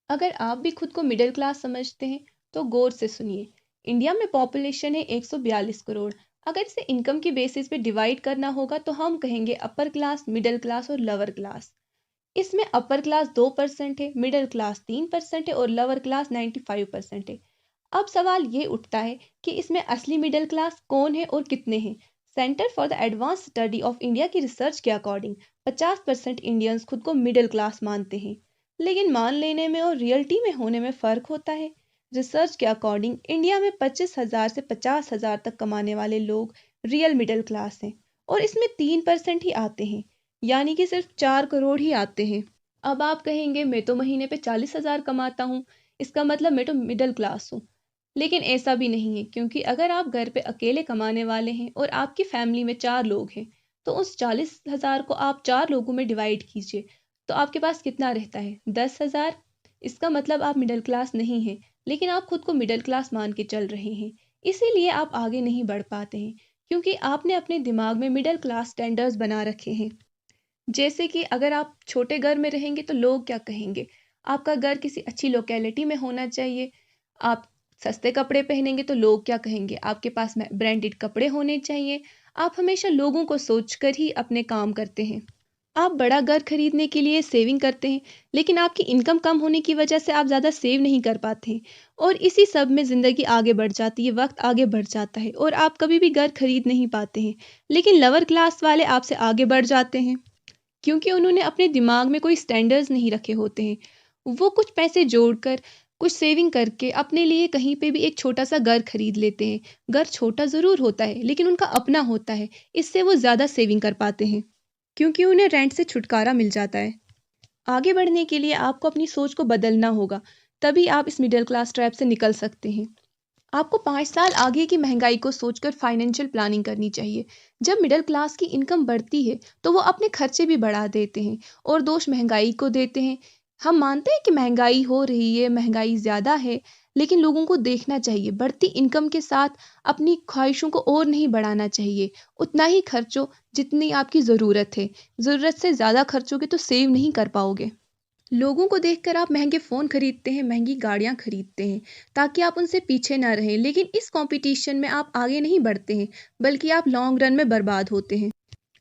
अगर आप भी खुद को मिडिल क्लास समझते हैं तो गौर से सुनिए। इंडिया में पॉपुलेशन है 142 करोड़। अगर इसे इनकम की बेसिस पे डिवाइड करना होगा तो हम कहेंगे अपर क्लास, मिडिल क्लास और लोअर क्लास। इसमें अपर क्लास 2% है, मिडिल क्लास 3% है और लोअर क्लास 95% है। अब सवाल ये उठता है कि इसमें असली मिडिल क्लास कौन है और कितने हैं। Centre for the advance study of India की रिसर्च के अकॉर्डिंग 50% इंडियंस खुद को मिडिल क्लास मानते हैं, लेकिन मान लेने में और रियलिटी में होने में फर्क होता है। रिसर्च के अकॉर्डिंग इंडिया में 25,000 से 50,000 तक कमाने वाले लोग रियल मिडिल क्लास हैं और इसमें 3% ही आते हैं, यानी कि सिर्फ 4 करोड़ ही आते हैं। अब आप कहेंगे मैं तो महीने पे 40,000 कमाता हूँ, इसका मतलब मैं तो मिडिल क्लास हूँ। लेकिन ऐसा भी नहीं है, क्योंकि अगर आप घर पे अकेले कमाने वाले हैं और आपकी फैमिली में 4 लोग हैं तो उस 40,000 को आप 4 लोगों में डिवाइड कीजिए तो आपके पास कितना रहता है, 10,000। इसका मतलब आप मिडिल क्लास नहीं हैं, लेकिन आप खुद को मिडिल क्लास मान के चल रहे हैं। इसीलिए आप आगे नहीं बढ़ पाते हैं, क्योंकि आपने अपने दिमाग में मिडिल क्लास स्टैंडर्ड्स बना रखे हैं। जैसे कि अगर आप छोटे घर में रहेंगे तो लोग क्या कहेंगे, आपका घर किसी अच्छी लोकेलिटी में होना चाहिए। आप सस्ते कपड़े पहनेंगे तो लोग क्या कहेंगे, आपके पास ब्रांडेड कपड़े होने चाहिए। आप हमेशा लोगों को सोचकर ही अपने काम करते हैं। आप बड़ा घर खरीदने के लिए सेविंग करते हैं, लेकिन आपकी इनकम कम होने की वजह से आप ज़्यादा सेव नहीं कर पाते हैं और इसी सब में ज़िंदगी आगे बढ़ जाती है, वक्त आगे बढ़ जाता है और आप कभी भी घर खरीद नहीं पाते हैं। लेकिन लोअर क्लास वाले आपसे आगे बढ़ जाते हैं, क्योंकि उन्होंने अपने दिमाग में कोई स्टैंडर्ड्स नहीं रखे होते हैं। वो कुछ पैसे जोड़कर, कुछ सेविंग करके अपने लिए कहीं पे भी एक छोटा सा घर खरीद लेते हैं। घर छोटा ज़रूर होता है लेकिन उनका अपना होता है, इससे वो ज़्यादा सेविंग कर पाते हैं, क्योंकि उन्हें रेंट से छुटकारा मिल जाता है। आगे बढ़ने के लिए आपको अपनी सोच को बदलना होगा, तभी आप इस मिडिल क्लास ट्रैप से निकल सकते हैं। आपको 5 साल आगे की महंगाई को सोचकर फाइनेंशियल प्लानिंग करनी चाहिए। जब मिडिल क्लास की इनकम बढ़ती है तो वो अपने खर्चे भी बढ़ा देते हैं और दोष महंगाई को देते हैं। हम मानते हैं कि महंगाई हो रही है, महंगाई ज़्यादा है, लेकिन लोगों को देखना चाहिए बढ़ती इनकम के साथ अपनी ख्वाहिशों को और नहीं बढ़ाना चाहिए। उतना ही खर्चो जितनी आपकी ज़रूरत है। ज़रूरत से ज़्यादा खर्चोगे तो सेव नहीं कर पाओगे। लोगों को देखकर आप महंगे फ़ोन खरीदते हैं, महंगी गाड़ियाँ खरीदते हैं, ताकि आप उनसे पीछे ना रहें। लेकिन इस कॉम्पिटिशन में आप आगे नहीं बढ़ते हैं, बल्कि आप लॉन्ग रन में बर्बाद होते हैं।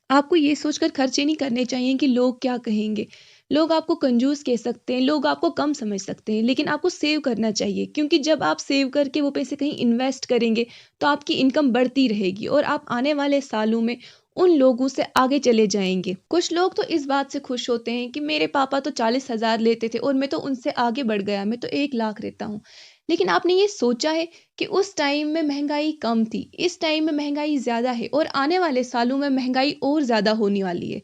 आपको ये सोचकर खर्चे नहीं करने चाहिए कि लोग क्या कहेंगे। लोग आपको कंजूस कह सकते हैं, लोग आपको कम समझ सकते हैं, लेकिन आपको सेव करना चाहिए, क्योंकि जब आप सेव करके वो पैसे कहीं इन्वेस्ट करेंगे तो आपकी इनकम बढ़ती रहेगी और आप आने वाले सालों में उन लोगों से आगे चले जाएंगे। कुछ लोग तो इस बात से खुश होते हैं कि मेरे पापा तो 40,000 लेते थे और मैं तो उनसे आगे बढ़ गया, मैं तो 1 लाख रहता हूँ। लेकिन आपने ये सोचा है कि उस टाइम में महंगाई कम थी, इस टाइम में महंगाई ज़्यादा है और आने वाले सालों में महंगाई और ज़्यादा होने वाली है।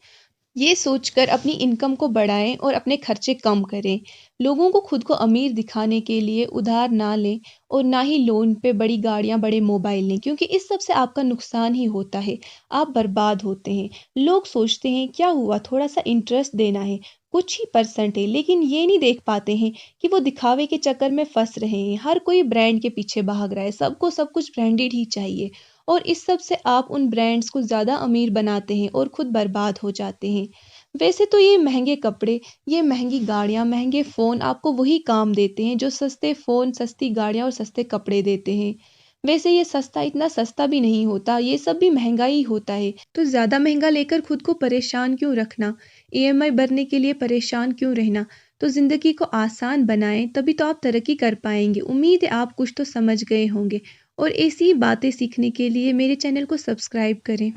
ये सोचकर अपनी इनकम को बढ़ाएं और अपने खर्चे कम करें। लोगों को खुद को अमीर दिखाने के लिए उधार ना लें और ना ही लोन पे बड़ी गाड़ियां, बड़े मोबाइल लें, क्योंकि इस सब से आपका नुकसान ही होता है। आप बर्बाद होते हैं। लोग सोचते हैं क्या हुआ, थोड़ा सा इंटरेस्ट देना है, कुछ ही परसेंट है, लेकिन ये नहीं देख पाते हैं कि वो दिखावे के चक्कर में फंस रहे हैं। हर कोई ब्रांड के पीछे भाग रहा है, सबको सब कुछ ब्रांडेड ही चाहिए और इस सब से आप उन ब्रांड्स को ज़्यादा अमीर बनाते हैं और खुद बर्बाद हो जाते हैं। वैसे तो ये महंगे कपड़े, ये महंगी गाड़ियाँ, महंगे फ़ोन आपको वही काम देते हैं जो सस्ते फ़ोन, सस्ती गाड़ियाँ और सस्ते कपड़े देते हैं। वैसे ये सस्ता इतना सस्ता भी नहीं होता, ये सब भी महंगा ही होता है। तो ज़्यादा महंगा लेकर खुद को परेशान क्यों रखना, ईएमआई भरने के लिए परेशान क्यों रहना। तो ज़िंदगी को आसान बनाएं, तभी तो आप तरक्की कर पाएंगे। उम्मीद है आप कुछ तो समझ गए होंगे और ऐसी ही बातें सीखने के लिए मेरे चैनल को सब्सक्राइब करें।